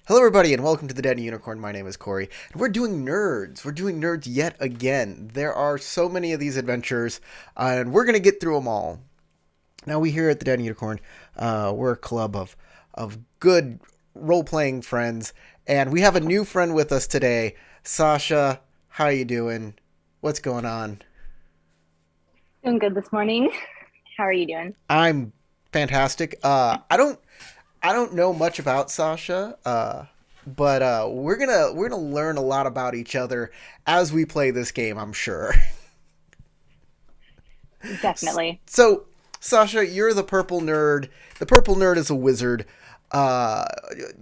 Hello, everybody, and welcome to the Dead Unicorn. My name is Corey, and we're doing nerds. We're doing nerds yet again. There are so many of these adventures, and we're gonna get through them all. Now, we here at the Dead Unicorn, we're a club of good role playing friends, and we have a new friend with us today, Sasha. How you doing? What's going on? Doing good this morning. How are you doing? I'm fantastic. I don't know much about Sasha, but we're gonna learn a lot about each other as we play this game. I'm sure. Definitely. So, Sasha, you're the purple nerd. The purple nerd is a wizard. Uh,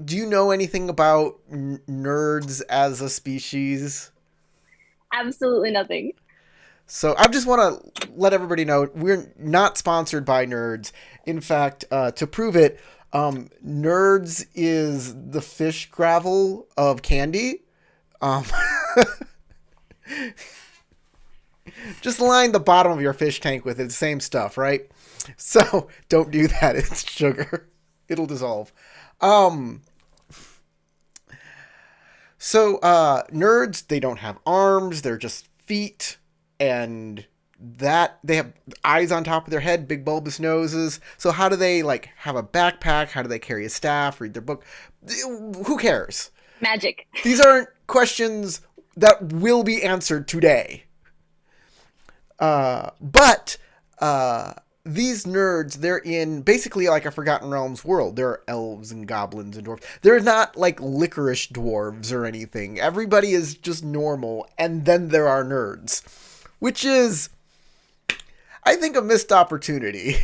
do you know anything about nerds as a species? Absolutely nothing. So I just want to let everybody know we're not sponsored by Nerds. In fact, to prove it, Nerds is the fish gravel of candy. Um, just line the bottom of your fish tank with it, same stuff, right? So don't do that. It's sugar. It'll dissolve. Um, nerds, they don't have arms. They're just feet, and that they have eyes on top of their head, big bulbous noses. So how do they like have a backpack? How do they carry a staff? Read their book? Who cares? Magic. These aren't questions that will be answered today. But these nerds, they're in basically like a Forgotten Realms world. There are elves and goblins and dwarves. They're not like licorice dwarves or anything. Everybody is just normal, and then there are nerds, which is, I think, a missed opportunity.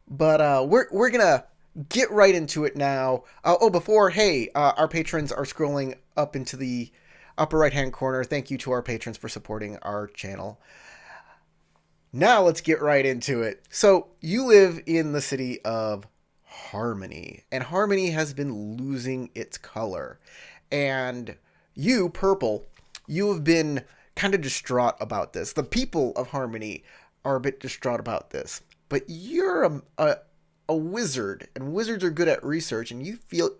But we're gonna get right into it now. Before, hey, our patrons are scrolling up into the upper right hand corner. Thank you to our patrons for supporting our channel. Now let's get right into it. So you live in the city of Harmony, and Harmony has been losing its color. And you, Purple, you have been kind of distraught about this. The people of Harmony are a bit distraught about this. But you're a wizard, and wizards are good at research, and you feel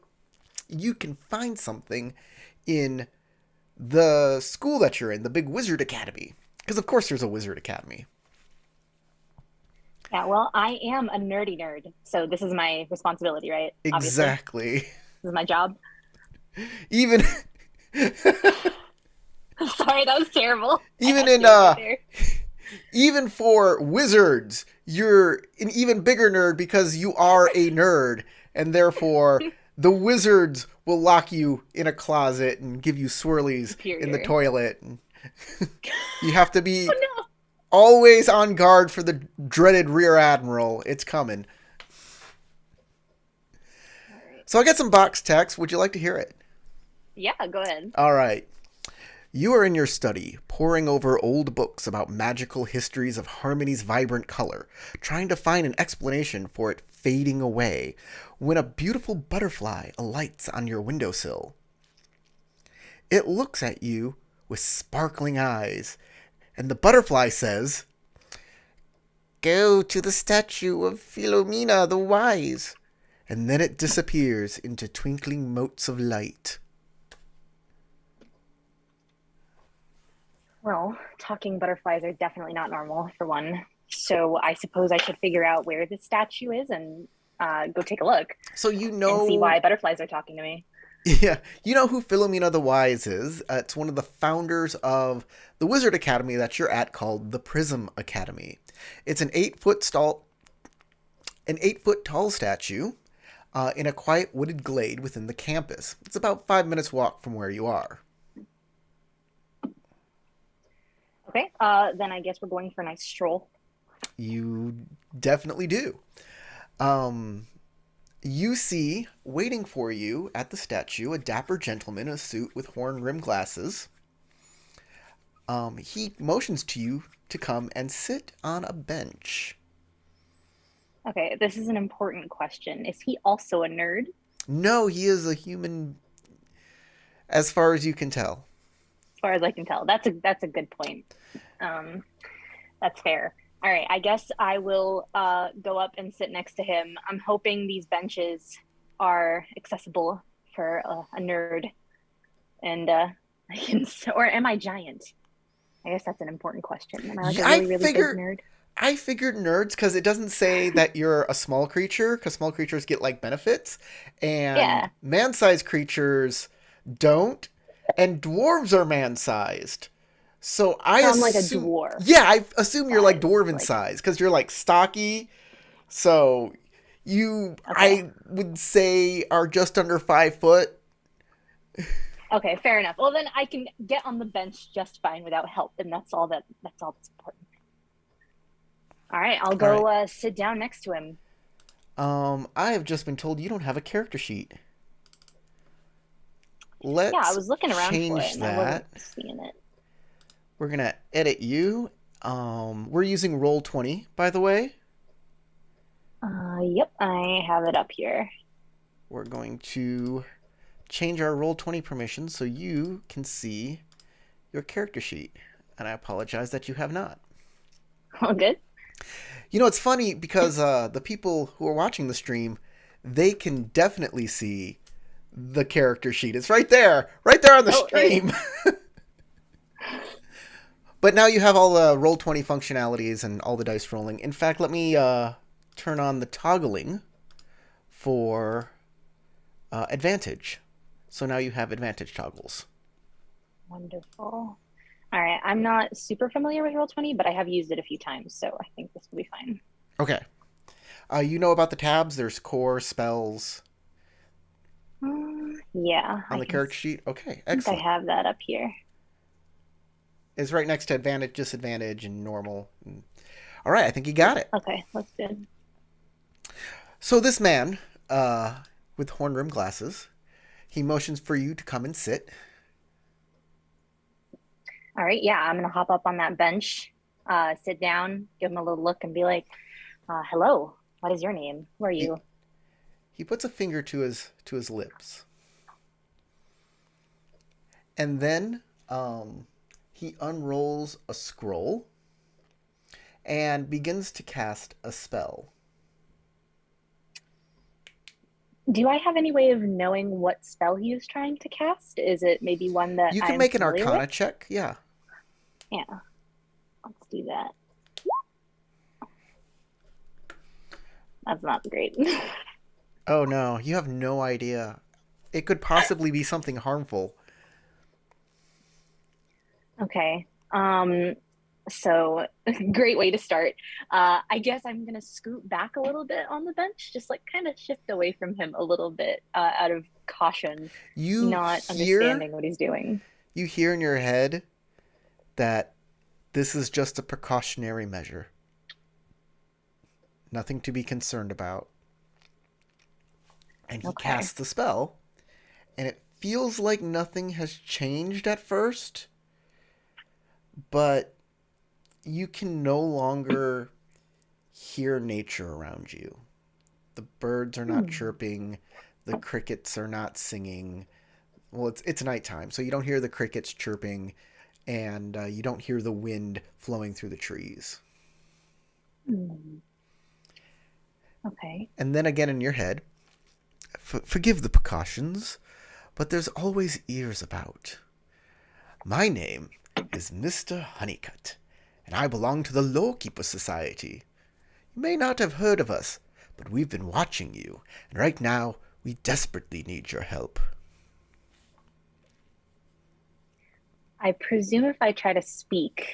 you can find something in the school that you're in, the big wizard academy. Because, of course, there's a wizard academy. Yeah, well, I am a nerdy nerd, so this is my responsibility, right? Obviously, Exactly. this is my job. Even Sorry, that was terrible. I even had in to right there. even for wizards, you're an even bigger nerd because you are a nerd, and therefore the wizards will lock you in a closet and give you swirlies in the Superior. toilet. And you have to Oh be no. always on guard for the dreaded rear admiral. It's coming. All right. So I got some box text. Would you like to hear it? Yeah, go ahead. All right. You are in your study, poring over old books about magical histories of Harmony's vibrant color, trying to find an explanation for it fading away, when a beautiful butterfly alights on your windowsill. It looks at you with sparkling eyes, and the butterfly says, "Go to the statue of Philomena the Wise." And then it disappears into twinkling motes of light. Well, talking butterflies are definitely not normal, for one. So I suppose I should figure out where this statue is and go take a look So you and see know why butterflies are talking to me. Yeah, you know who Philomena the Wise is. It's one of the founders of the Wizard Academy that you're at called the Prism Academy. It's an 8 foot tall statue in a quiet wooded glade within the campus. It's about 5 minutes walk from where you are. Okay, then I guess we're going for a nice stroll. You definitely do. Um, you see, waiting for you at the statue, a dapper gentleman in a suit with horn rimmed glasses. He motions to you to come and sit on a bench. Okay, this is an important question. Is he also a nerd? No, he is a human as far as you can tell. As far as I can tell, that's a good point. Um, that's fair. All right, I guess I will go up and sit next to him. I'm hoping these benches are accessible for a nerd, and I can, or am I giant? I guess that's an important question. Am I like a I really, really big figured nerd? I figured nerds because it doesn't say that you're a small creature because small creatures get like benefits, and Yeah, man-sized creatures don't, and dwarves are man-sized. So I so I'm like a assume, dwarf yeah, I assume you're like size. dwarven Like, size because you're like stocky. So okay, I would say, are just under 5 foot. okay, fair enough. Well, then I can get on the bench just fine without help, and that's all that's important. All right, I'll All right. go sit down next to him. I have just been told you don't have a character sheet. Yeah, I Let's was looking around for it change and I wasn't that. seeing it. We're gonna edit you. We're using Roll20, by the way. Yep, I have it up here. We're going to change our Roll20 permissions so you can see your character sheet. And I apologize that you have not. All good. You know, it's funny because the people who are watching the stream, they can definitely see the character sheet. It's right there on the Oh, right. stream. But now you have all the Roll20 functionalities and all the dice rolling. In fact, let me turn on the toggling for advantage. So now you have advantage toggles. Wonderful. All right, I'm not super familiar with Roll20, but I have used it a few times, so I think this will be fine. Okay. You know about the tabs. There's core, spells Yeah, on the character sheet. Okay, think I excellent. have that up here. It's right next to advantage, disadvantage, and normal. All right, I think you got it. Okay, that's good. So this man, with horn rimmed glasses, he motions for you to come and sit. All right, yeah, I'm gonna hop up on that bench, sit down, give him a little look, and be like, "Hello, what is your name? Who are He you?" he puts a finger to his lips, and then he unrolls a scroll and begins to cast a spell. Do I have any way of knowing what spell he is trying to cast? Is it maybe one that You can I'm make an familiar with? Arcana check. Yeah. Yeah, let's do that. That's not great. Oh no, you have no idea. It could possibly be something harmful. Okay. So great way to start. I guess I'm gonna scoot back a little bit on the bench, just like kind of shift away from him a little bit, out of caution, You not hear understanding what he's doing. you hear in your head that this is just a precautionary measure. Nothing to be concerned about. And he Okay. casts the spell, and it feels like nothing has changed at first, but you can no longer hear nature around you. The birds are not Hmm. chirping, the crickets are not singing. Well, it's nighttime, so you don't hear the crickets chirping, and you don't hear the wind flowing through the trees. Hmm. Okay. And then again in your head, forgive the precautions, but there's always ears about. My name is Mr. Honeycutt, and I belong to the Lawkeeper Society. You may not have heard of us, but we've been watching you, and right now we desperately need your help. I presume if I try to speak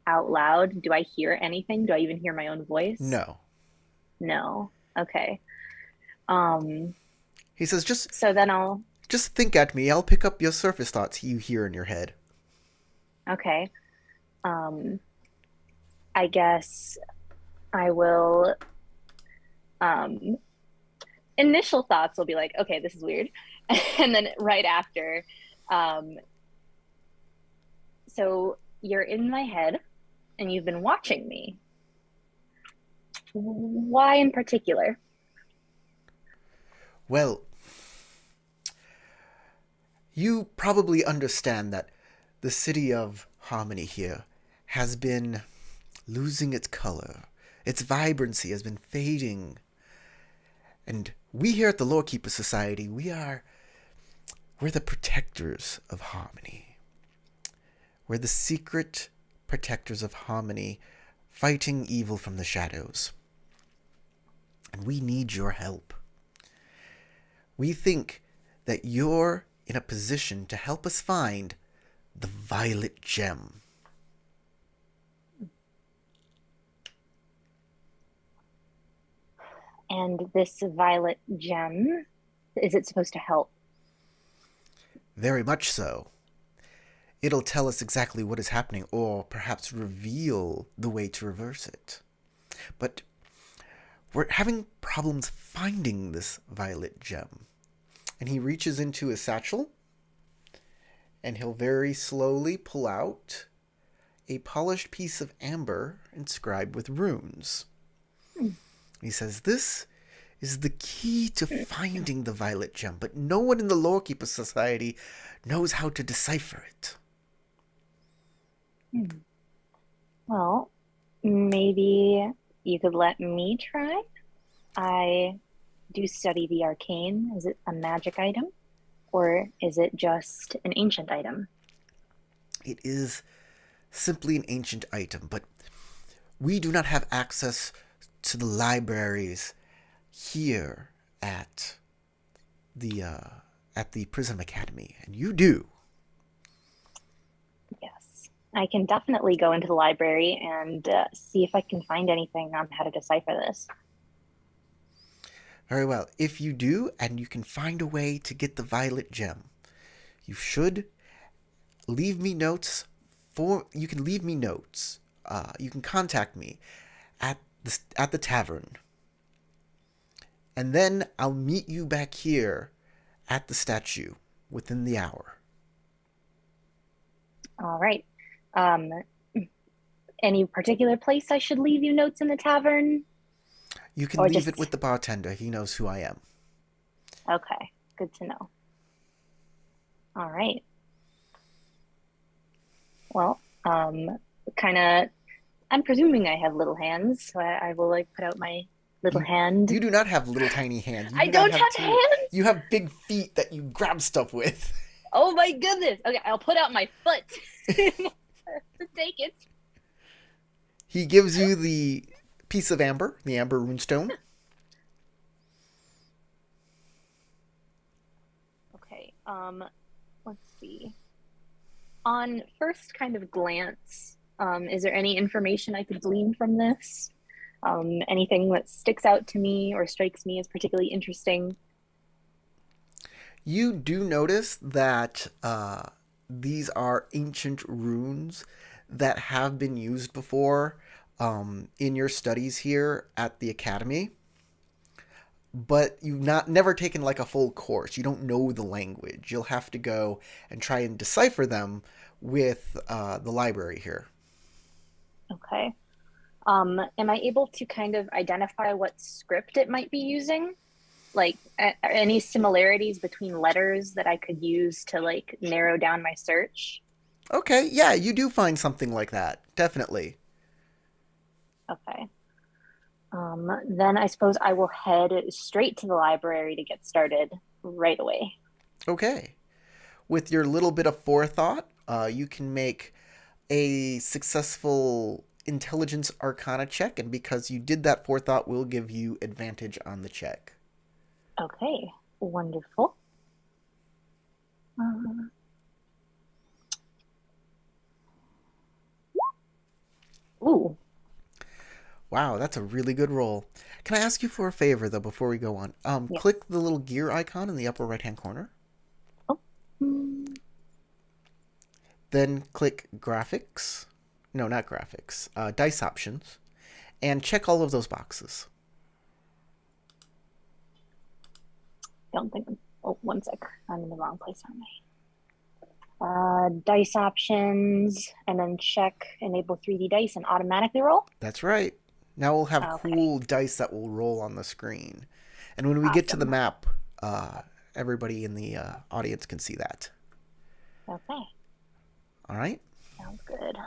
out loud, do I hear anything? Do I even hear my own voice? No. No. Okay. Um, He says, just so then I'll, just think at me, I'll pick up your surface thoughts you hear in your head. okay. Um, I guess I will, um, initial thoughts will be like, okay, this is weird. And then right after, um, so you're in my head and you've been watching me. Why in particular? Well, you probably understand that the city of Harmony here has been losing its color. Its vibrancy has been fading. And We here at the Lore Keeper Society, we're the protectors of harmony. We're the secret protectors of harmony, fighting evil from the shadows. And we need your help. We think that you're in a position to help us find the violet gem. And this violet gem, is it supposed to help? Very much so. It'll tell us exactly what is happening, or perhaps reveal the way to reverse it. But we're having problems finding this violet gem. And he reaches into his satchel, and he'll very slowly pull out a polished piece of amber inscribed with runes. He says, "This is the key to finding the violet gem, but no one in the Lore Keeper Society knows how to decipher it." Well, maybe you could let me try. I do study the arcane. Is it a magic item, or is it just an ancient item? It is simply an ancient item, but we do not have access to the libraries here at the Prism Academy, and you do. Yes, I can definitely go into the library and see if I can find anything on how to decipher this. Very well. If you do, and you can find a way to get the violet gem, you should leave me notes. You can leave me notes. You can contact me at the tavern, and then I'll meet you back here at the statue within the hour. All right. Any particular place I should leave you notes in the tavern? You can leave it with the bartender. He knows who I am. Okay, good to know. All right. Well, kind of, I'm presuming I have little hands, so I will like put out my little hand. You do not have little tiny hands. I don't have hands. You have big feet that you grab stuff with. Oh my goodness. Okay, I'll put out my foot to take it. He gives you the piece of amber, the amber runestone. Okay, let's see. On first kind of glance, is there any information I could glean from this? Anything that sticks out to me or strikes me as particularly interesting? You do notice that these are ancient runes that have been used before in your studies here at the academy, but you've never taken like a full course. You don't know the language. You'll have to go and try and decipher them with the library here. Okay. Am I able to kind of identify what script it might be using? Like, any similarities between letters that I could use to like narrow down my search? Okay, yeah, you do find something like that. Definitely. Okay. Then I suppose I will head straight to the library to get started right away. Okay. With your little bit of forethought, you can make a successful intelligence arcana check, and because you did that forethought, we'll give you advantage on the check. Okay, wonderful. Ooh. Wow, that's a really good roll. Can I ask you for a favor, though, before we go on? Yes. Click the little gear icon in the upper right-hand corner. Oh. Then click graphics. No, not graphics. Dice options. And check all of those boxes. Don't think oh, one sec. I'm in the wrong place, aren't I? Dice options, and then check enable 3D dice and automatically roll. That's right. Now we'll have cool dice that will roll on the screen. And when we get to the map, everybody in the audience can see that. Okay. All right? Sounds good.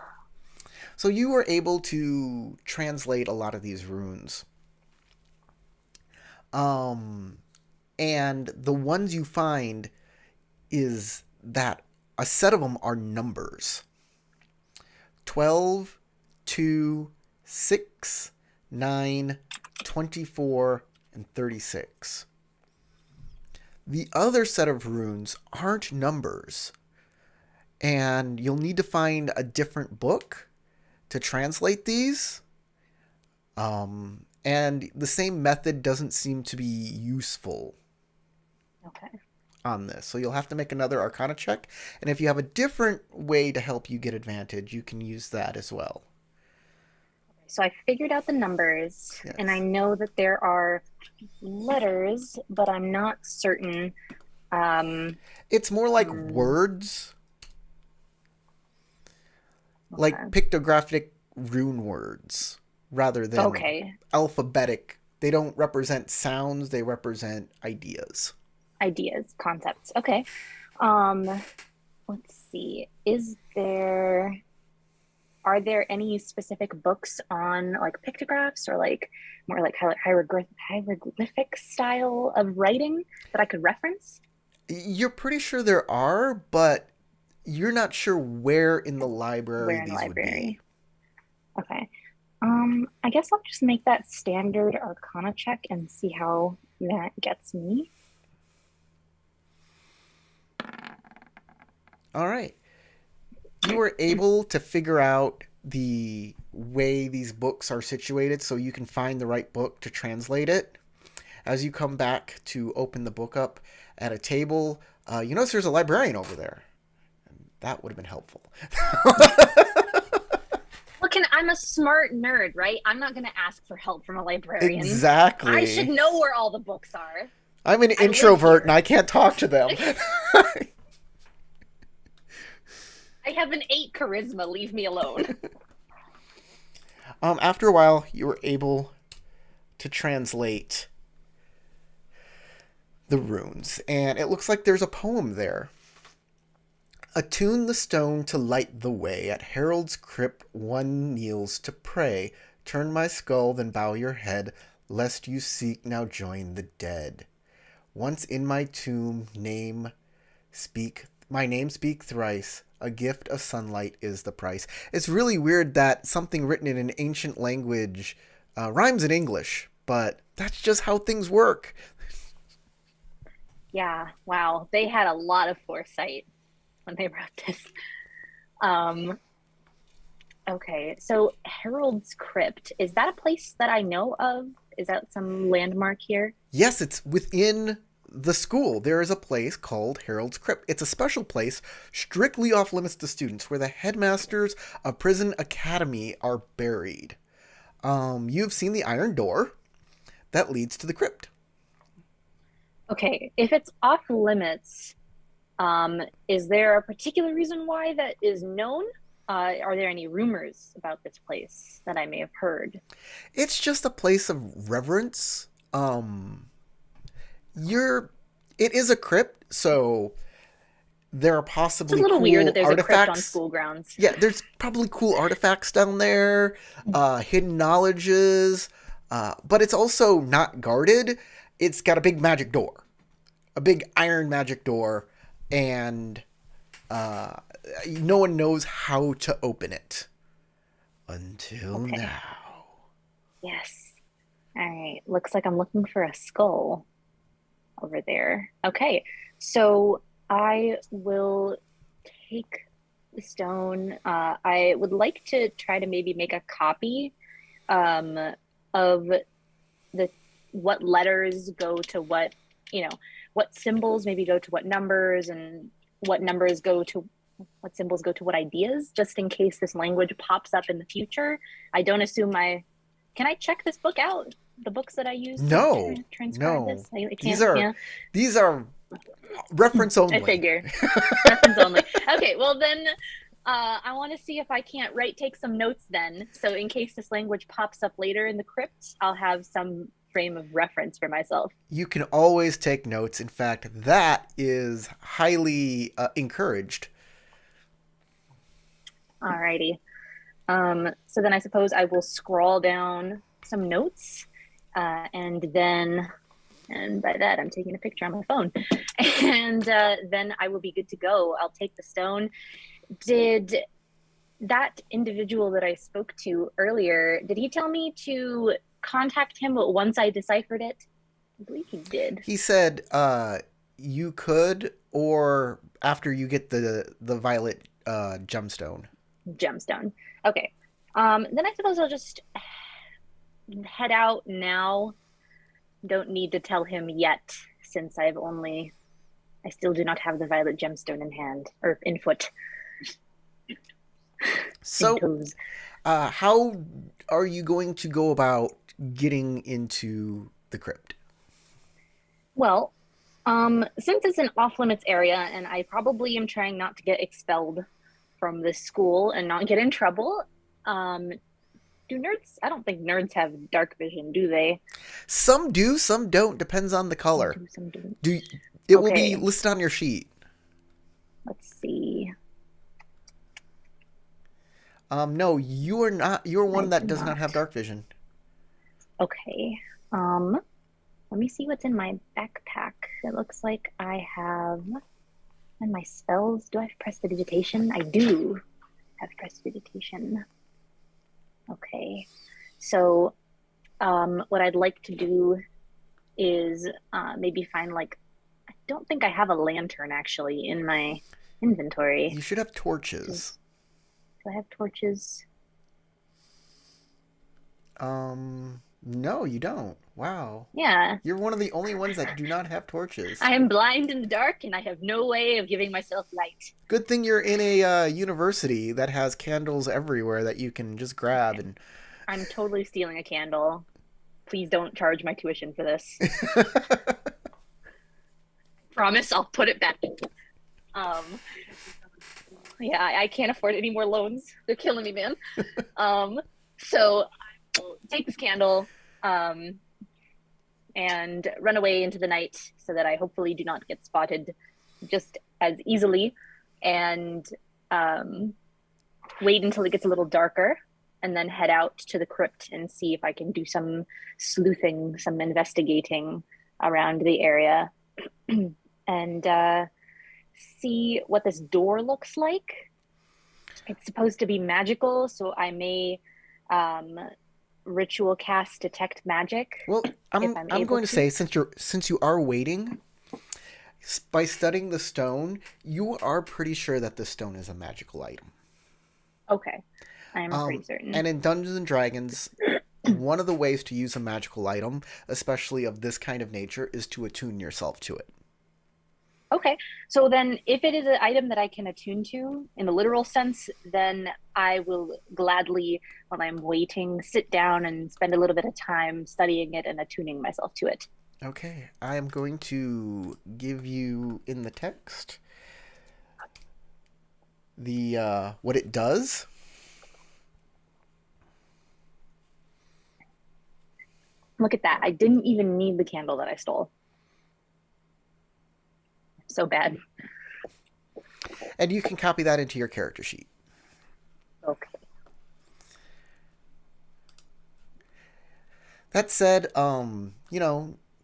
So you were able to translate a lot of these runes. And the ones you find is that a set of them are numbers: 12, 2, 6, 9, 24, and 36. The other set of runes aren't numbers, and you'll need to find a different book to translate these. And the same method doesn't seem to be useful Okay. on this. So you'll have to make another Arcana check. And if you have a different way to help you get advantage, you can use that as well. So I figured out the numbers, Yes. and I know that there are letters, but I'm not certain. It's more like Hmm, words, like okay. pictographic rune words, rather than Okay. alphabetic. They don't represent sounds, they represent ideas. Ideas, concepts. Okay. Um, let's see. Are there any specific books on like pictographs or like more like hieroglyphic style of writing that I could reference? You're pretty sure there are, but you're not sure where in the library Where in the these would be. library? Okay. I guess I'll just make that standard Arcana check and see how that gets me. All right. You were able to figure out the way these books are situated so you can find the right book to translate it. As you come back to open the book up at a table, you notice there's a librarian over there. That would have been helpful. Look, I'm a smart nerd, right? I'm not going to ask for help from a librarian. I should Exactly. know where all the books are. I'm an I live introvert and here. I can't talk to them. I have an 8 charisma. Leave me alone. After a while, you were able to translate the runes, and it looks like there's a poem there. Attune the stone to light the way. At Harold's crypt one kneels to pray. Turn my skull, then bow your head, lest you seek now join the dead. Once in my tomb, my name speak thrice. A gift of sunlight is the price. It's really weird that something written in an ancient language rhymes in English, but that's just how things work. Yeah, wow. They had a lot of foresight when they wrote this. Um, okay, so Harold's Crypt, is that a place that I know of? Is that some landmark here? Yes, it's within the school. There is a place called Harold's Crypt. It's a special place strictly off limits to students where the headmasters of Prison Academy are buried. You've seen the iron door that leads to the crypt. Okay, if it's off limits, is there a particular reason why that is known? Are there any rumors about this place that I may have heard? It's just a place of reverence. You're it is a crypt, so there are It's a possibly little weird that cool there's a crypt on artifacts. school grounds. Yeah, there's probably cool artifacts down there, hidden knowledges, but it's also not guarded. It's got a big magic door, a big iron magic door, and uh, no one knows how to open it until Okay, now. yes. All right, looks like I'm looking for a skull over there. Okay, so I will take the stone. I would like to try to maybe make a copy um, of the what letters go to what, you know, what symbols maybe go to what numbers, and what numbers go to what symbols go to what ideas, just in case this language pops up in the future. I don't assume I can I check this book out? The books that I use to No, transcribe no, this? I these can't, are yeah. these are reference I only. figure. Reference only. Okay, well then I want to see if I can't take some notes then. So in case this language pops up later in the crypt, I'll have some frame of reference for myself. You can always take notes. In fact, that is highly encouraged. Alrighty. So then I suppose I will scroll down some notes, and then And by that, I'm taking a picture on my phone. And then I will be good to go. I'll take the stone. Did that individual that I spoke to earlier, did he tell me to contact him once I deciphered it? I believe he did. He said you could, or after you get the violet gemstone. Gemstone. Okay. Then I suppose I'll just head out now. Don't need to tell him yet, since I still do not have the violet gemstone in hand, or in foot, in So, toes. how are you going to go about getting into the crypt? Well, since it's an off limits area, and I probably am trying not to get expelled from this school and not get in trouble, um, do nerds? I don't think nerds have dark vision, do they? Some do, some don't. Depends on the Some color. do, some don't. Do it will be Okay, listed on your sheet. let's see. No, you are not. You're I one that do does not not. have dark vision. Okay. Let me see what's in my backpack. It looks like I have, and my spells. Do I have prestidigitation? I do have prestidigitation. Okay. So, what I'd like to do is maybe find like, I don't think I have a lantern actually in my inventory. You should have torches. Do I have torches? No, you don't. Wow. Yeah. You're one of the only ones that do not have torches. I am blind in the dark and I have no way of giving myself light. Good thing you're in a university that has candles everywhere that you can just grab Okay. and. I'm totally stealing a candle. Please don't charge my tuition for this. Promise I'll put it back. Um, yeah, I can't afford any more loans. They're killing me, man. So I will take this candle and run away into the night so that I hopefully do not get spotted just as easily, and wait until it gets a little darker, and then head out to the crypt and see if I can do some sleuthing, some investigating around the area, and see what this door looks like. It's supposed to be magical, so I may ritual cast detect magic Well, if I'm I'm I'm able going to to. say since you are waiting by studying the stone, you are pretty sure that the stone is a magical item. Okay, I am pretty certain. And in Dungeons and Dragons, one of the ways to use a magical item, especially of this kind of nature, is to attune yourself to it. Okay, so then if it is an item that I can attune to in the literal sense, then I will gladly, while I'm waiting, sit down and spend a little bit of time studying it and attuning myself to it. Okay, I am going to give you in the text the what it does. Look at that. I didn't even need the candle that I stole. So bad. And you can copy that into your character sheet. Okay. That said,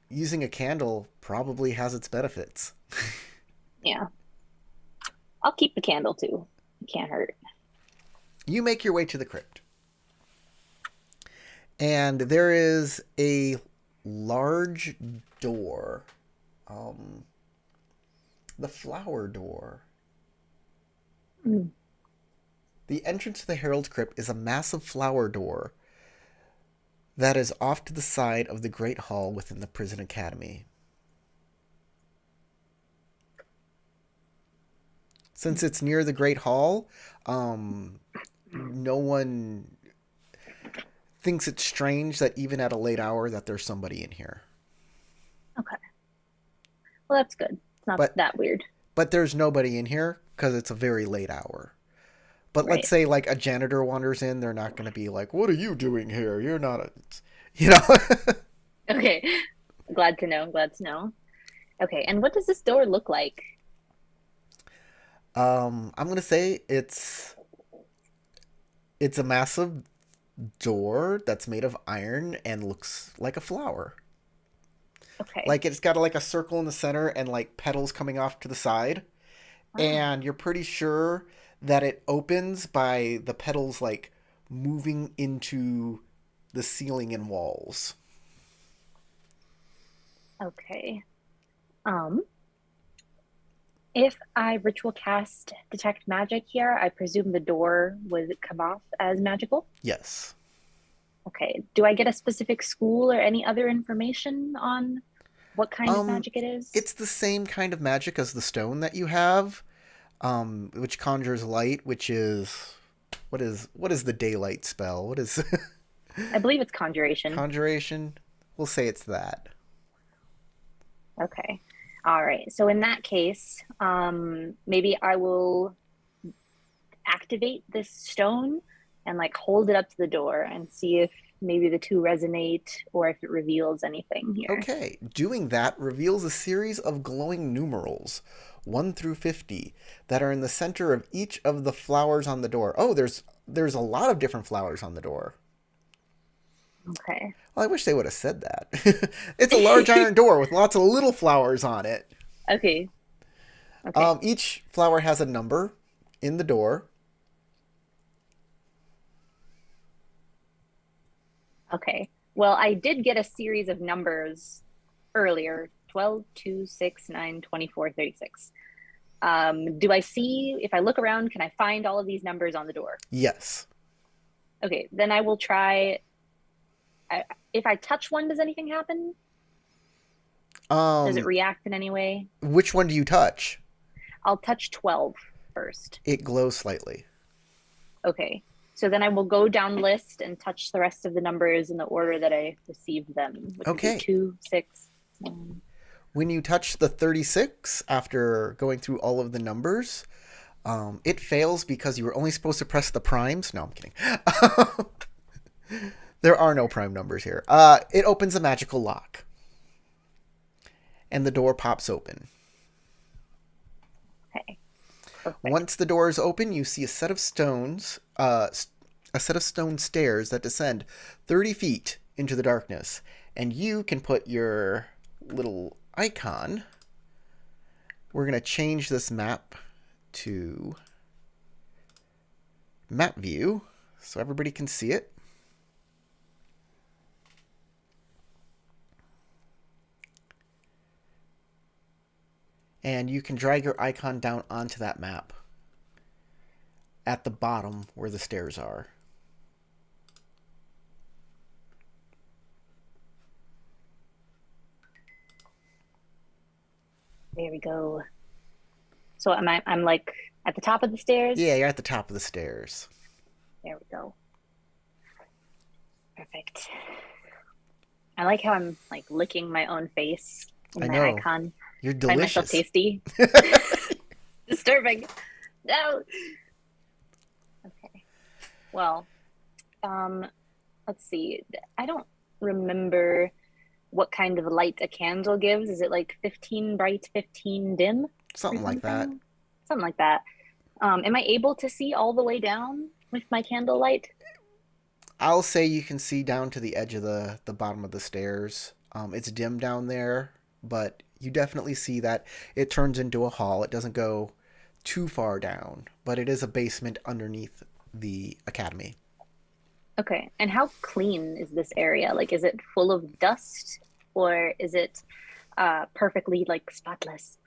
using a candle probably has its benefits. Yeah. I'll keep the candle too. It can't hurt. You make your way to the crypt. And there is a large door. The flower door. Mm. The entrance to the Herald's Crypt is a massive flower door that is off to the side of the Great Hall within the prison academy. Since it's near the Great Hall, no one thinks it's strange that even at a late hour that there's somebody in here. Okay. Well, that's good. It's not But that weird. but there's nobody in here because it's a very late hour. But let's Right. say like a janitor wanders in, they're not going to be like, "What are you doing here? You're not a," you know. Okay. Glad to know. Glad to know. Okay. And what does this door look like? I'm going to say it's a massive door that's made of iron and looks like a flower. Okay. Like it's got like a circle in the center and like petals coming off to the side. Ah, And you're pretty sure that it opens by the petals like moving into the ceiling and walls. okay. Um, if I ritual cast detect magic here, I presume the door would come off as magical. Yes. Okay. Do I get a specific school or any other information on what kind of Um, magic it is? it's the same kind of magic as the stone that you have, which conjures light, which is what is the daylight spell? What is I believe it's conjuration. conjuration? We'll say it's that. Okay. All right. So in that case, maybe I will activate this stone and like hold it up to the door and see if maybe the two resonate or if it reveals anything here. Okay, doing that reveals a series of glowing numerals, 1 through 50, that are in the center of each of the flowers on the door. Oh, there's a lot of different flowers on the door. Okay. Well, I wish they would have said that. It's a large iron door with lots of little flowers on it. Okay. Okay. Each flower has a number in the door. Okay. Well, I did get a series of numbers earlier 12, 2, 6, 9, 24, 36. Do I see, if I look around, can I find all of these numbers on the door? Yes. Okay. Then I will try. I, if I touch one, does anything happen? Does it Um, react in any way? which one do you touch? I'll touch 12 first. It glows slightly. Okay. So then I will go down the list and touch the rest of the numbers in the order that I received them, which would be Okay. 2, 6, 9. When you touch the 36 after going through all of the numbers, it fails because you were only supposed to press the primes. No, I'm kidding. There are no prime numbers here. It opens a magical lock, and the door pops open. Okay. Perfect. Once the door is open, you see a set of stones, a set of stone stairs that descend 30 feet into the darkness, and you can put your little icon. We're going to change this map to map view so everybody can see it. And you can drag your icon down onto that map at the bottom where the stairs are. There we go. So I'm like at the top of the stairs. Yeah, you're at the top of the stairs. There we go. Perfect. I like how I'm like licking my own face I in my know. icon. You're Find myself delicious. tasty. Disturbing. No. Okay. Well, um, let's see. I don't remember what kind of light a candle gives. Is it like 15 bright, 15 dim or Something like that. something? Something like that. Am I able to see all the way down with my candle light? I'll say you can see down to the edge of the bottom of the stairs. It's dim down there, but you definitely see that it turns into a hall. It doesn't go too far down, but it is a basement underneath the academy. Okay. And how clean is this area? Like, is it full of dust or is it perfectly like spotless?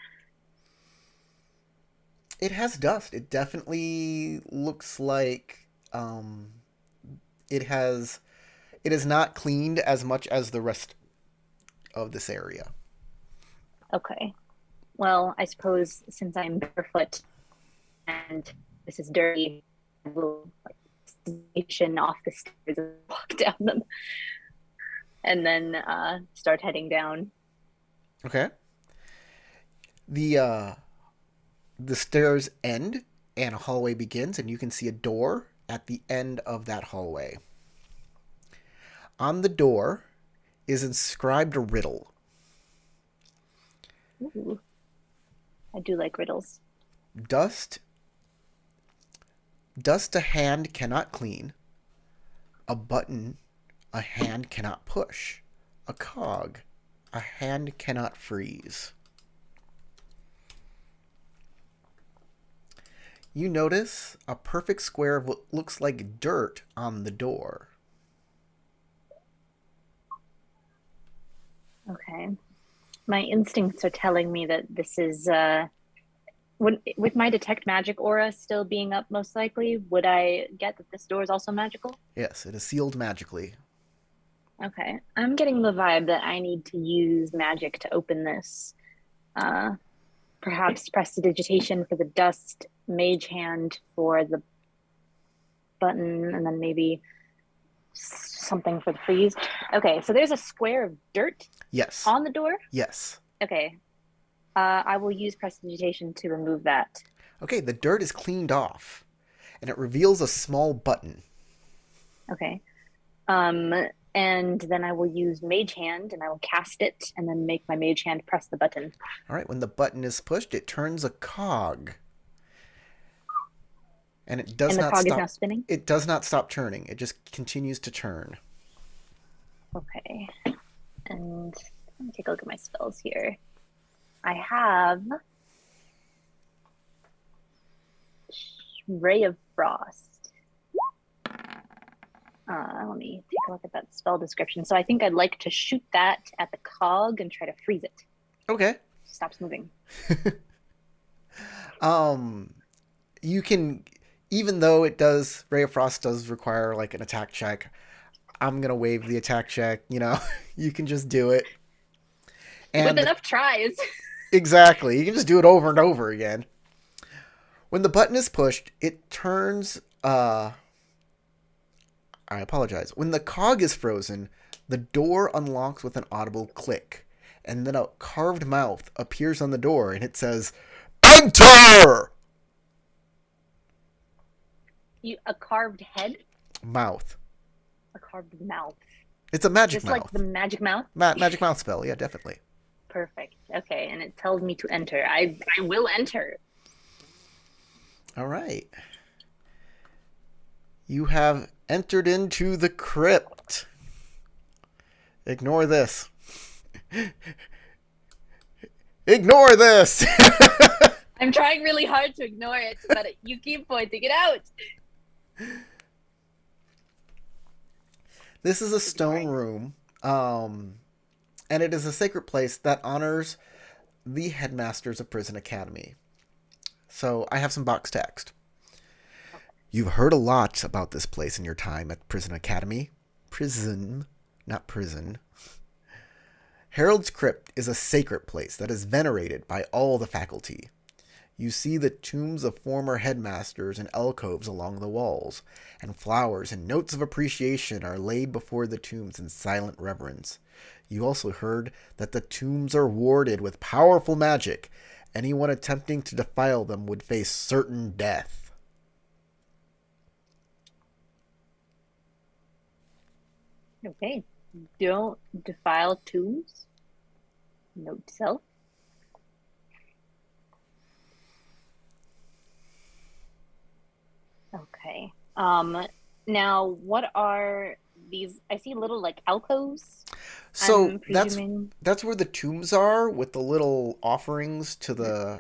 It has dust. It definitely looks like it has. It is not cleaned as much as the rest of this area. Okay. Well, I suppose since I'm barefoot and this is dirty, I will like station off the stairs and walk down them and then start heading down. Okay. The uh, the stairs end and a hallway begins, and you can see a door at the end of that hallway. On the door is inscribed a riddle. Ooh, I do like riddles. Dust dust a hand cannot clean, a button a hand cannot push, a cog A hand cannot freeze. You notice a perfect square of what looks like dirt on the door. Okay. My instincts are telling me that this is with my detect magic aura still being up most likely, would I get that this door is also magical? Yes, it is sealed magically. Okay. I'm getting the vibe that I need to use magic to open this. Uh Perhaps prestidigitation for the dust, mage hand for the button, and then maybe something for the freeze. Okay, so there's a square of dirt Yes. on the door. Yes. Okay, I will use prestidigitation to remove that. Okay, the dirt is cleaned off, and it reveals a small button. Okay, um, and then I will use mage hand, and I will cast it, and then make my mage hand press the button. All right, when the button is pushed, it turns a cog, and it does And the not cog is stop. now spinning. It does not stop turning. It just continues to turn. Okay, and let me take a look at my spells here. I have Ray of Frost. Let me take a look at that spell description. So I think I'd like to shoot that at the cog and try to freeze it. Okay. Stops moving. You can, even though it does, Ray of Frost does require like an attack check. I'm gonna waive the attack check. You can just do it. With And enough tries. exactly, you can just do it over and over again. When the button is pushed, it turns. I apologize. When the cog is frozen, the door unlocks with an audible click, and then a carved mouth appears on the door, and it says, "Enter!" A carved head? Mouth. A carved mouth. It's a magic Just mouth. like the magic mouth? Magic mouth spell, yeah, definitely. Perfect. Okay, and it tells me to enter. I will enter. All right. You have entered into the crypt. Ignore this. Ignore this! I'm trying really hard to ignore it, but you keep pointing it out. This is a stone room, and it is a sacred place that honors the headmasters of Prison Academy. So I have some box text. You've heard a lot about this place in your time at Prison Academy. Prison, not prison. Harold's Crypt is a sacred place that is venerated by all the faculty. You see the tombs of former headmasters in alcoves along the walls, and flowers and notes of appreciation are laid before the tombs in silent reverence. You also heard that the tombs are warded with powerful magic. Anyone attempting to defile them would face certain death. Okay. Don't defile tombs. Note to self. Okay. Now what are these? I see little like alcoves. So I'm presuming. that's where the tombs are, with the little offerings to the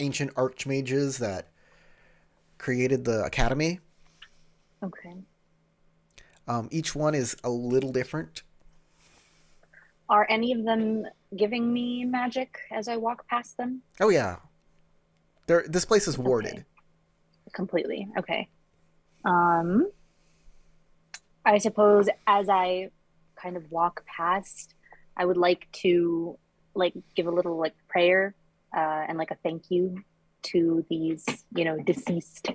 ancient archmages that created the academy. Okay. Each one is a little different. Are any of them giving me magic as I walk past them? Oh yeah, this place is warded. Okay. Completely. Okay. Um, I suppose as I kind of walk past, I would like to like give a little like prayer and like a thank you to these, deceased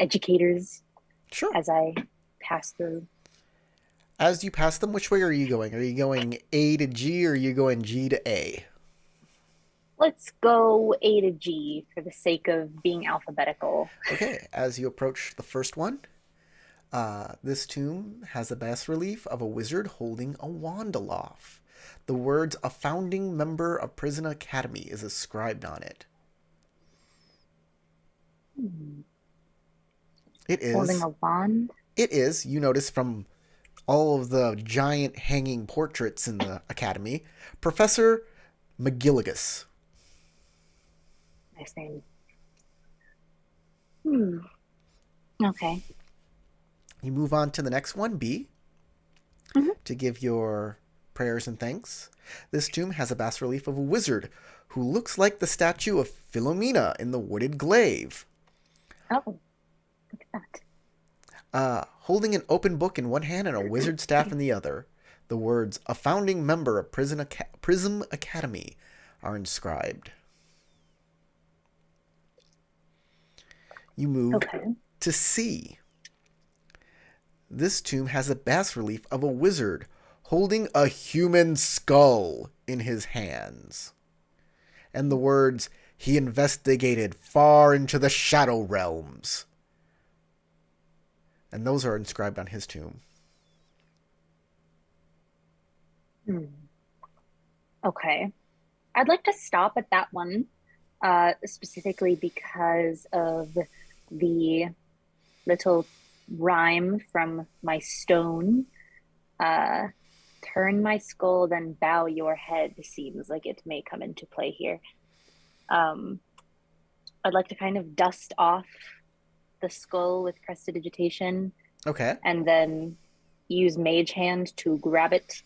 educators Sure. as I pass through. As you pass them, which way are you going? Are you going A to G, or are you going G to A? Let's go A to G for the sake of being alphabetical. Okay, as you approach the first one, this tomb has a bas relief of a wizard holding a wand aloft. The words "a founding member of Prison Academy" is inscribed on it. It is. Holding a wand? It is. You notice from all of the giant hanging portraits in the academy, Professor McGilligus. Nice name. Hmm. Okay. You move on to the next one, B, Mhm. to give your prayers and thanks. This tomb has a bas relief of a wizard who looks like the statue of Philomena in the Wooded Glaive. Oh, look at that. Holding an open book in one hand and a wizard staff in the other. The words, "A founding member of Prism Academy," are inscribed. You move Okay. to C. This tomb has a bas relief of a wizard holding a human skull in his hands. And the words, "He investigated far into the shadow realms." And those are inscribed on his tomb. Hmm. Okay. I'd like to stop at that one, specifically because of the little rhyme from my stone. Turn my skull, then bow your head seems like it may come into play here. Um, I'd like to kind of dust off the skull with prestidigitation Okay. and then use Mage Hand to grab it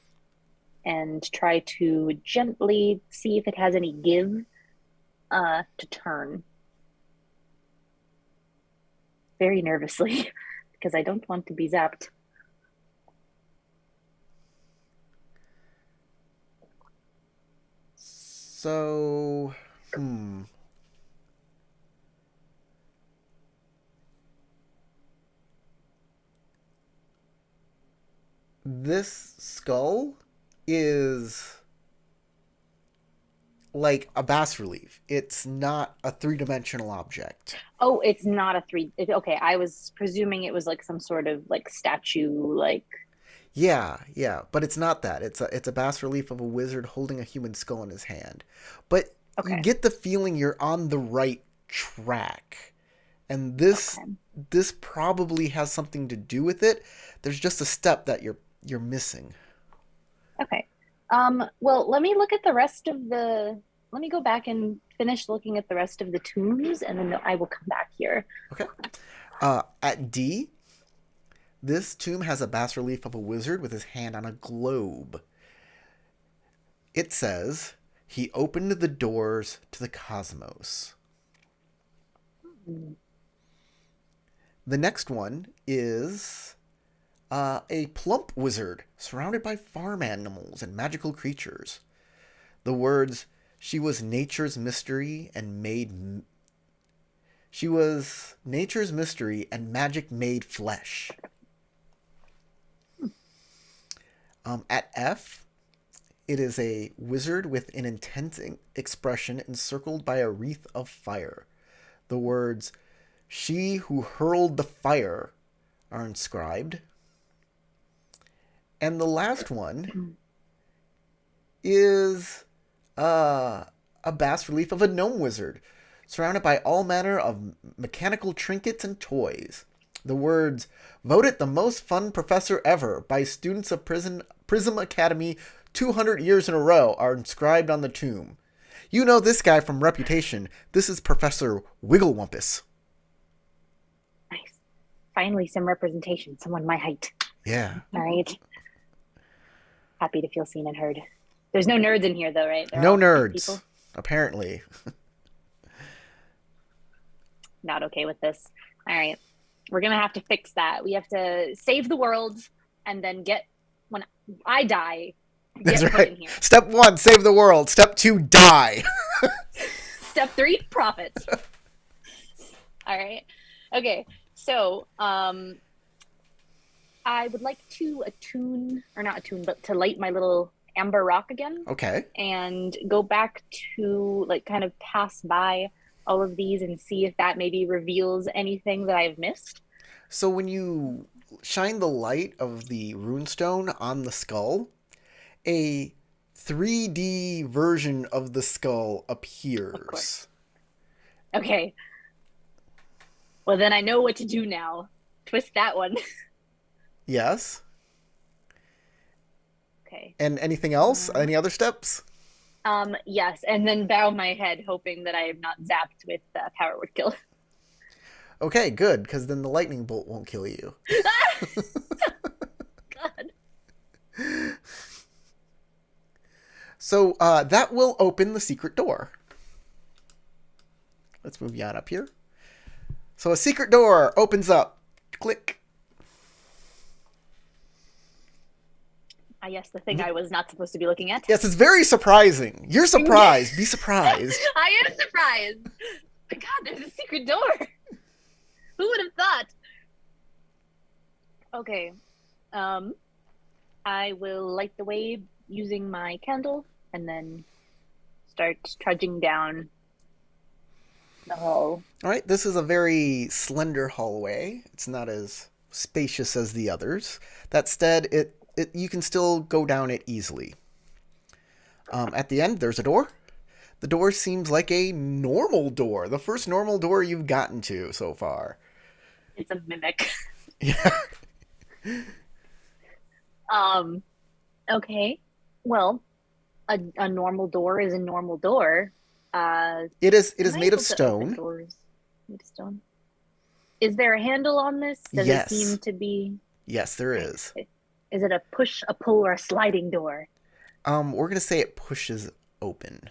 and try to gently see if it has any give to turn. Very nervously, because I don't want to be zapped. So, this skull is like a bas relief. It's not a three-dimensional object. Oh, it's not a three. Okay, I was presuming it was like some sort of like statue, like. Yeah, but it's not that. It's a bas relief of a wizard holding a human skull in his hand. But you Okay. get the feeling you're on the right track. And this Okay. this probably has something to do with it. There's just a step that you're missing. Okay. Well, let me look at the rest of the. Let me go back and finish looking at the rest of the tombs, and then I will come back here. Okay. At D, this tomb has a bas relief of a wizard with his hand on a globe. It says, "He opened the doors to the cosmos." Hmm. The next one is a plump wizard surrounded by farm animals and magical creatures. The words, "She was nature's mystery and made she was nature's mystery and magic made flesh." At F, it is a wizard with an intense expression encircled by a wreath of fire. The words, "She who hurled the fire," are inscribed. And the last one is a bas relief of a gnome wizard, surrounded by all manner of mechanical trinkets and toys. The words, "Voted the most fun professor ever by students of Prism Academy 200 years in a row," are inscribed on the tomb. You know this guy from Reputation. This is Professor Wigglewumpus. Nice. Finally, some representation. Someone my height. Yeah. All right. Happy to feel seen and heard. There's no nerds in here, though, right? They're No all nerds, people. apparently. Not okay with this. All right. We're going to have to fix that. We have to save the world and then when I die, That's get put right. in here. Step 1, save the world. Step 2, die. Step 3, profit. All right. Okay. So, I would like to to light my little amber rock again. Okay. And go back to like kind of pass by all of these and see if that maybe reveals anything that I've missed. So when you shine the light of the runestone on the skull, a 3D version of the skull appears. Of course. Okay. Well, then I know what to do now. Twist that one. Yes. Okay. And anything else? Uh, Any other steps? yes, and then bow my head, hoping that I am not zapped with power word kill. Okay, good, because then the lightning bolt won't kill you. God. So that will open the secret door. Let's move you on up here. So a secret door opens up. Click. Yes, the thing I was not supposed to be looking at. Yes, it's very surprising. You're surprised. Be surprised. I am surprised. But God, there's a secret door. Who would have thought? Okay. I will light the way using my candle and then start trudging down the hall. All right, this is a very slender hallway. It's not as spacious as the others. That said, you can still go down it easily. At the end, there's a door. The door seems like a normal door. The first normal door you've gotten to so far. It's a mimic. Yeah. Okay. Well, a normal door is a normal door. It is Am I made of able to open stone. doors made of stone? Is there a handle on this? Does Yes. it seem to be? Yes, there is. Is it a push, a pull, or a sliding door? We're gonna say it pushes open.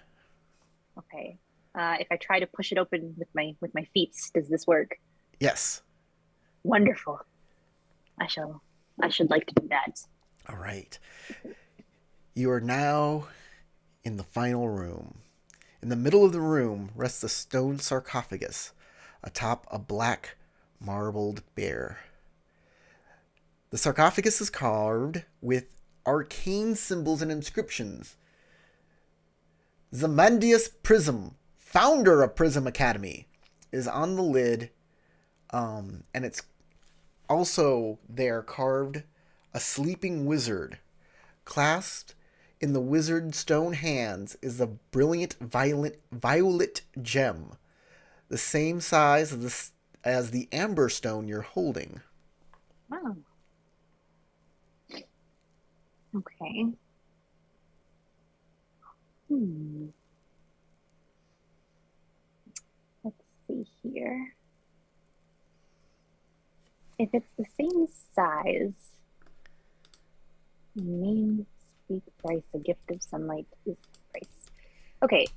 Okay. If I try to push it open with my feet, does this work? Yes. Wonderful. I should like to do that. All right. You are now in the final room. In the middle of the room rests a stone sarcophagus atop a black marbled bear. The sarcophagus is carved with arcane symbols and inscriptions. Zemandius Prism, founder of Prism Academy, is on the lid, and it's also there carved a sleeping wizard. Clasped in the wizard's stone hands is a brilliant violet gem, the same size as the amber stone you're holding. Wow. Okay. Let's see here. If it's the same size, name, speak, price, a gift of sunlight is the price. Okay.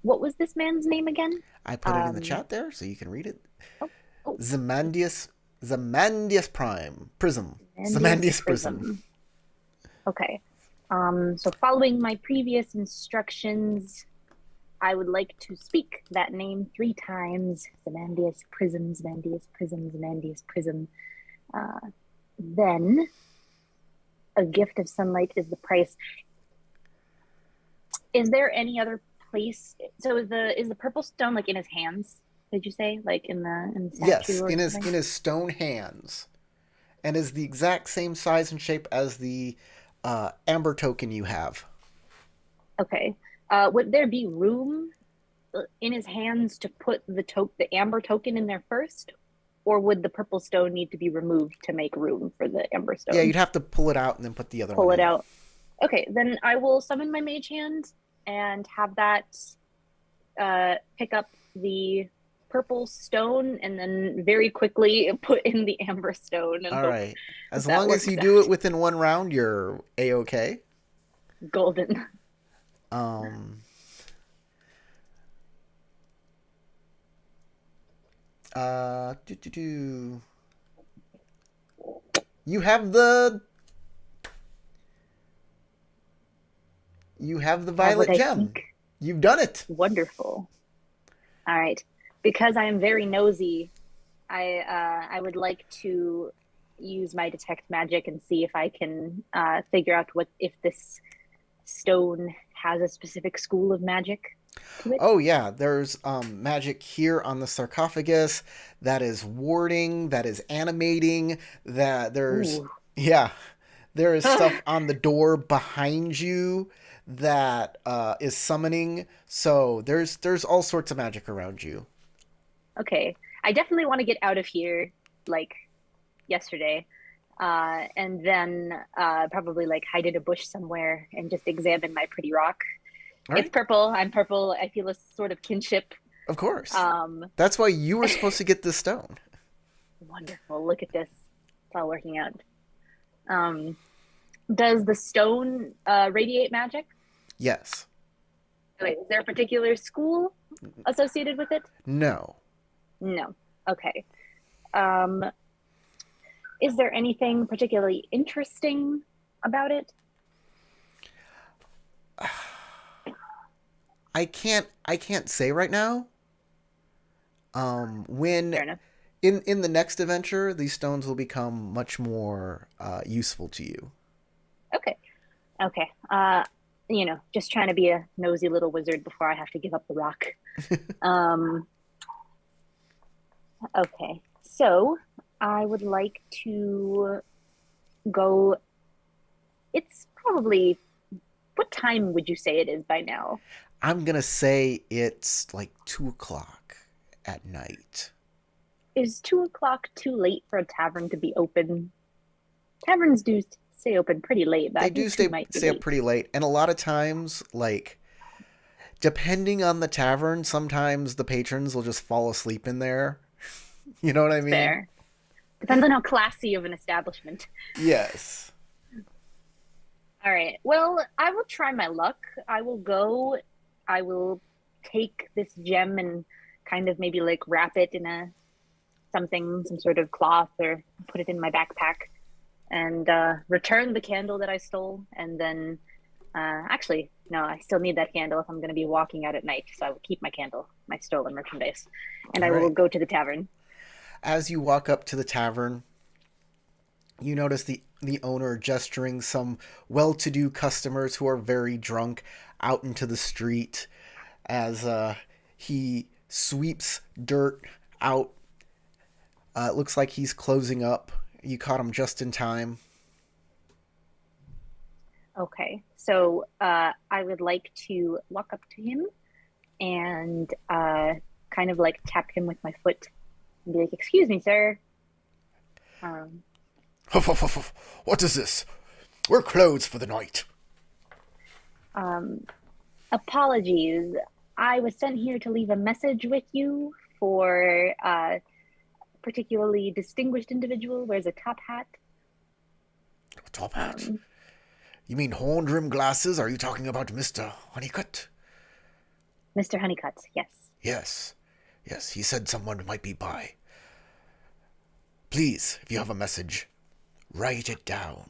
What was this man's name again? I put it in the chat there so you can read it. Oh. Zemandius Prism. Zemandius Prism. Okay. So following my previous instructions, I would like to speak that name 3 times. Zemandius Prism, Zemandius Prism, Zemandius Prism. Then a gift of sunlight is the price. Is there any other place? So is the purple stone like in his hands? Did you say like in the statue? Yes, or in something? his stone hands, and is the exact same size and shape as the amber token you have. Okay. Would there be room in his hands to put the amber token in there first, or would the purple stone need to be removed to make room for the amber stone? Yeah, you'd have to pull it out and then put the other one in. Pull it out. Okay, then I will summon my mage hand and have that pick up the purple stone and then very quickly put in the amber stone. And all right. As that long as you works do out. it within 1 round, you're A-okay. Golden. You have the violet what I gem. think. You've done it. Wonderful. All right. Because I am very nosy, I would like to use my detect magic and see if I can figure out if this stone has a specific school of magic to it. Oh yeah, there's magic here on the sarcophagus that is warding, that is animating, that there's Ooh. there is stuff on the door behind you that is summoning. So there's all sorts of magic around you. Okay. I definitely want to get out of here like yesterday. And then probably like hide in a bush somewhere and just examine my pretty rock. All It's right. purple. I'm purple. I feel a sort of kinship. Of course. Um, That's why you were supposed to get this stone. Wonderful. Look at this. It's all working out. Um, does the stone radiate magic? Yes. Wait, is there a particular school associated with it? No. No. Okay. Um, is there anything particularly interesting about it? I can't say right now. When Fair enough. in the next adventure, these stones will become much more useful to you. Okay. Okay. Just trying to be a nosy little wizard before I have to give up the rock. Um, okay. So I would like to go. It's probably, what time would you say it is by now? I'm gonna say it's like 2 o'clock at night. Is 2 o'clock too late for a tavern to be open? Taverns do stay open pretty late, but They I do think two might be stay up late. pretty late, and a lot of times, like depending on the tavern, sometimes the patrons will just fall asleep in there. You know what I mean? Fair. Depends on how classy of an establishment. Yes. All right. Well, I will try my luck. I will go. I will take this gem and kind of maybe like wrap it in some sort of cloth, or put it in my backpack, and return the candle that I stole. And then, actually, no, I still need that candle if I'm going to be walking out at night. So I will keep my candle, my stolen merchandise, and All I will right. go to the tavern. As you walk up to the tavern, you notice the owner gesturing some well-to-do customers who are very drunk out into the street as he sweeps dirt out. It looks like he's closing up. You caught him just in time. Okay. So I would like to walk up to him and kind of like tap him with my foot and be like, "Excuse me, sir." Um, What is this? We're closed for the night. um, Apologies. I was sent here to leave a message with you for a particularly distinguished individual. Wears a top hat. Top hat? Um, You mean horn-rimmed glasses? Are you talking about Mr. Honeycutt? Mr. Honeycutt. Yes. Yes. Yes, he said someone might be by. Please, if you have a message, write it down.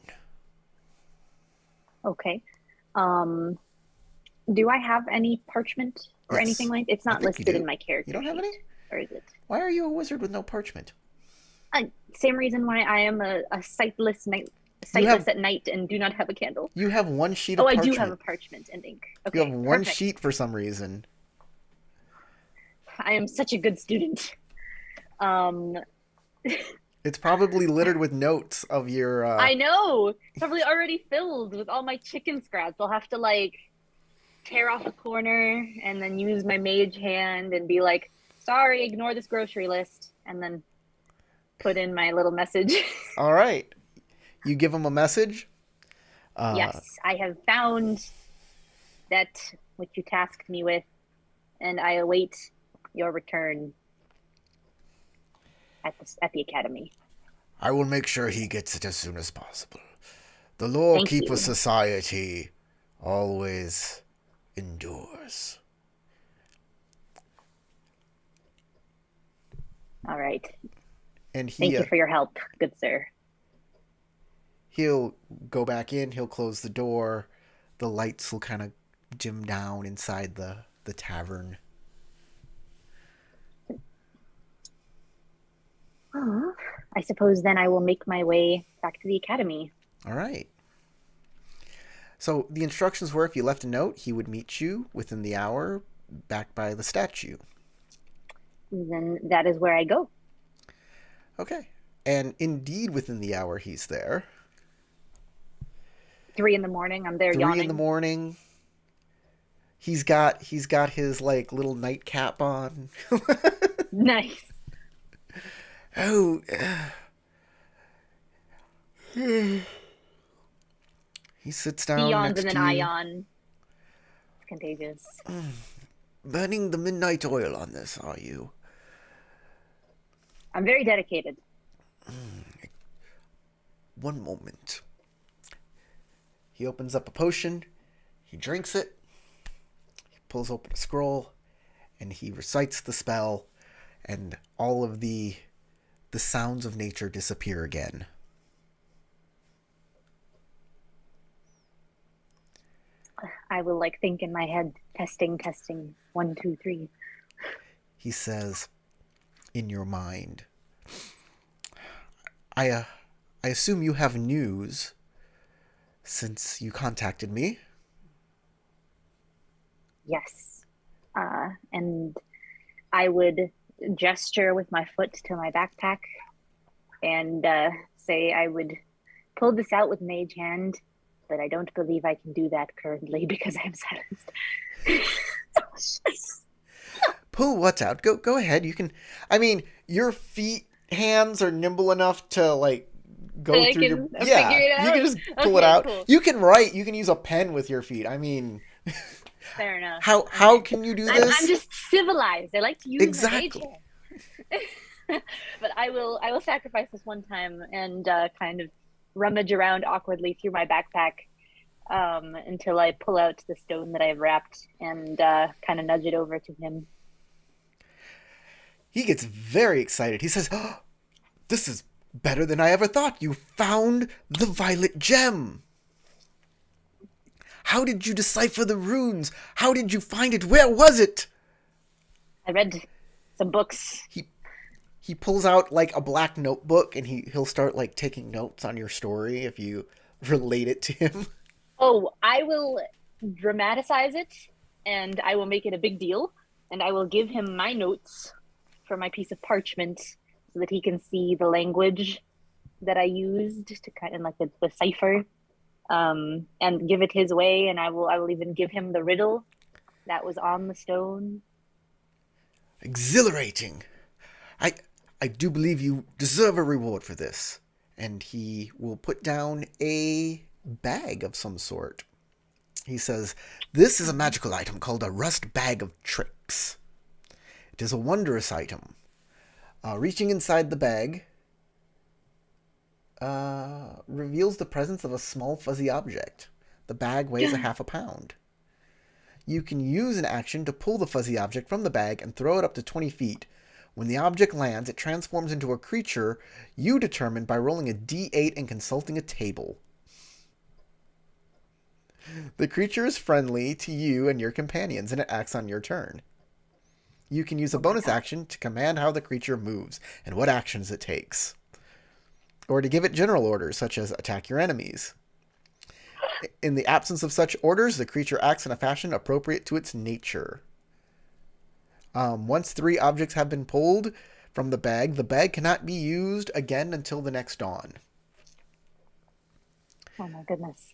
Okay. Um, do I have any parchment or anything Yes, like? It's I not think you listed in do. my You character don't have sheet, any? or is it? Why are you a wizard with no parchment? Same reason why I am a You sightless have at night and do not have a candle. you have one sheet Oh, of I do have a parchment. parchment and ink. You have Okay, one perfect. sheet for some reason. I am such a good student. Um, It's probably littered with notes of your I know. It's probably already filled with all my chicken scraps. I'll have to like tear off a corner and then use my mage hand and be like, "Sorry, ignore this grocery list," and then put in my little message. All right. You give him a message. Uh Yes, I have found that which you tasked me with, and I await your return at the academy. I will make sure he gets it as soon as possible. The Law Thank Keeper you. Society always endures. All right. And Thank you for your help, good sir. he'll go back in, he'll close the door, the lights will kind of dim down inside the tavern. Oh, I suppose then I will make my way back to the academy. All right. So the instructions were if you left a note, he would meet you within the hour back by the statue. Then that is where I go. Okay. And indeed within the hour he's there. 3 in the morning, I'm there 3 in the yawning. morning. He's got his like little nightcap on. Nice. Oh, He sits He down yawns and next then to I you. yawn. It's contagious. Burning the midnight oil on this, are you? I'm very dedicated. One moment. He opens up a potion. He drinks it. He pulls open a scroll, and he recites the spell, and all of the sounds of nature disappear again. I will like think in my head, testing, testing, 1, 2, 3. He says, in your mind, I assume you have news since you contacted me. Yes. And I would gesture with my foot to my backpack and say I would pull this out with mage hand, but I don't believe I can do that currently because I'm silenced. Pull what out? Go ahead. You can. I mean, your hands are nimble enough to like go I through your. can figure Yeah, it you out. can just pull it Okay, out. cool. You can write. You can use a pen with your feet. I mean, Fair enough. how can you do I'm this? just civilized. I like to use my mage Exactly. hand. But I will sacrifice this one time and kind of rummage around awkwardly through my backpack until I pull out the stone that I've wrapped and kind of nudge it over to him. He gets very excited. He says, oh, "This is better than I ever thought. You found the violet gem. How did you decipher the runes? How did you find it? Where was it?" I read some books. He pulls out like a black notebook and he'll start like taking notes on your story if you relate it to him. Oh, I will dramatize it and I will make it a big deal and I will give him my notes for my piece of parchment so that he can see the language that I used to kind of like the cipher, and give it his way. And I will even give him the riddle that was on the stone. Exhilarating. I I do believe you deserve a reward for this. And he will put down a bag of some sort. He says, "This is a magical item called a rust bag of tricks. It is a wondrous item. Reaching inside the bag reveals the presence of a small fuzzy object. The bag weighs a half a pound. You can use an action to pull the fuzzy object from the bag and throw it up to 20 feet. When the object lands, it transforms into a creature you determine by rolling a d8 and consulting a table. The creature is friendly to you and your companions, and it acts on your turn. You can use a bonus action to command how the creature moves and what actions it takes, or to give it general orders, such as attack your enemies. In the absence of such orders, the creature acts in a fashion appropriate to its nature. Once 3 objects have been pulled from the bag cannot be used again until the next dawn." Oh my goodness.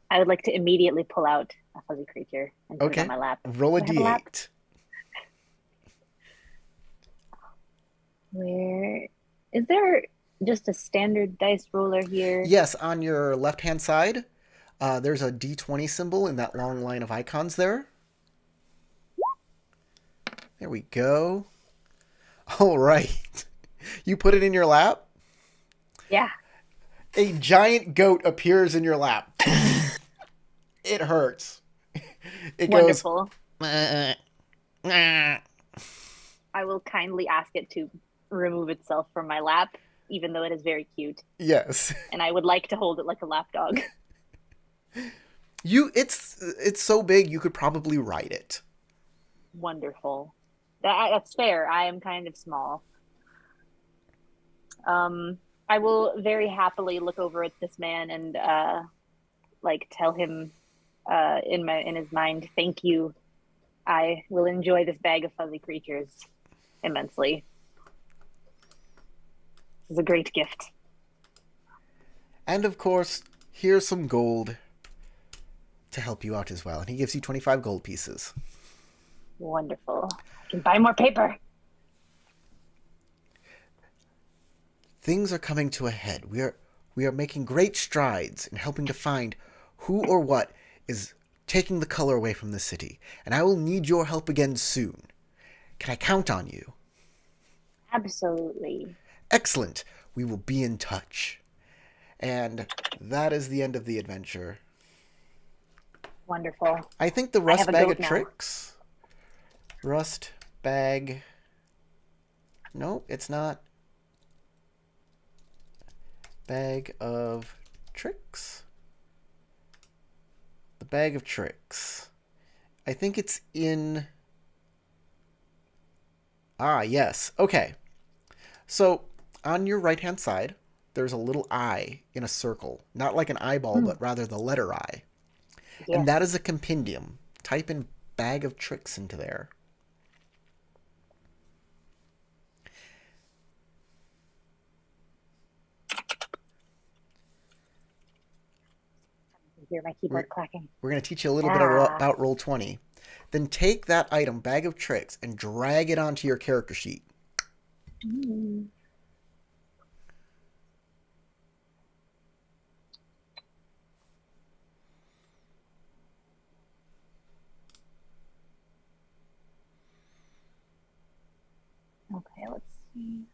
I would like to immediately pull out a fuzzy creature and put it on Okay, my lap. roll a Do I have lap? d8. Where is there just a standard dice roller here? Yes, on your left-hand side, there's a d20 symbol in that long line of icons there. There we go. All right. You put it in your lap? Yeah. A giant goat appears in your lap. It hurts. It Wonderful. goes. I will kindly ask it to remove itself from my lap, even though it is very cute. Yes. And I would like to hold it like a lap dog. It's so big you could probably ride it. Wonderful. That's fair. I am kind of small. I will very happily look over at this man and like tell him in his mind, "Thank you. I will enjoy this bag of fuzzy creatures immensely. This is a great gift." And of course, here's some gold to help you out as well. And he gives you 25 gold pieces. Wonderful. I can buy more paper. Things are coming to a head. We are making great strides in helping to find who or what is taking the color away from the city, and I will need your help again soon. Can I count on you? Absolutely. Excellent. We will be in touch. And that is the end of the adventure. Wonderful. I think the I rust have a bag goat of now. tricks. Rust bag. No, it's not. Bag of tricks. The bag of tricks. I think it's in. Ah, yes. Okay. So on your right hand side, there's a little eye in a circle. Not like an eyeball, Hmm. but rather the letter I. And that Yes. is a compendium. Type in bag of tricks into there. I hear my We're, keyboard clacking. we're going to teach you a little bit Ah. about Roll20. Then take that item, bag of tricks, and drag it onto your character sheet. Mm. Okay, let's see.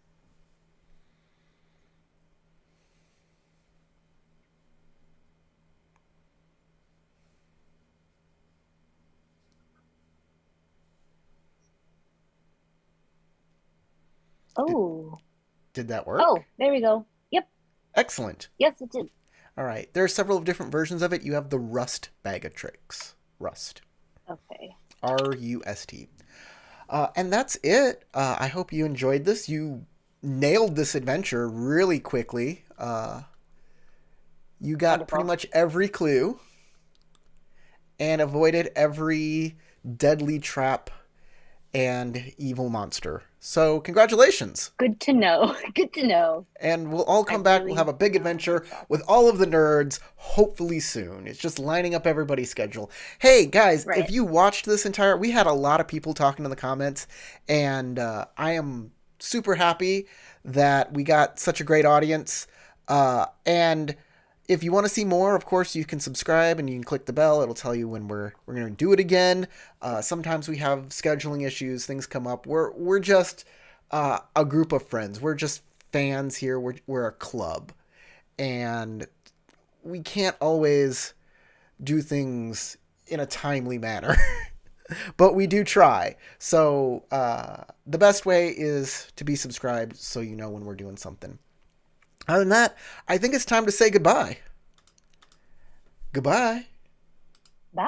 Did, Oh. did that work? Oh, there we go. Yep. Excellent. Yes, it did. All right. There are several different versions of it. You have the Rust bag of tricks. Rust. Okay. Rust. And that's it. I hope you enjoyed this. You nailed this adventure really quickly. You got pretty Wonderful. much every clue and avoided every deadly trap and evil monster. So, congratulations. Good to know. Good to know. And we'll all I come back. We'll have really a big did not want to adventure get shot. with all of the nerds, hopefully soon. It's just lining up everybody's schedule. Hey, guys, if Right. you watched this entire, we had a lot of people talking in the comments, and I am super happy that we got such a great audience. And if you want to see more, of course, you can subscribe and you can click the bell. It'll tell you when we're going to do it again. Sometimes we have scheduling issues, things come up. We're just a group of friends. We're just fans here. We're a club, and we can't always do things in a timely manner, but we do try. So the best way is to be subscribed, so you know when we're doing something. Other than that, I think it's time to say goodbye. Goodbye. Bye.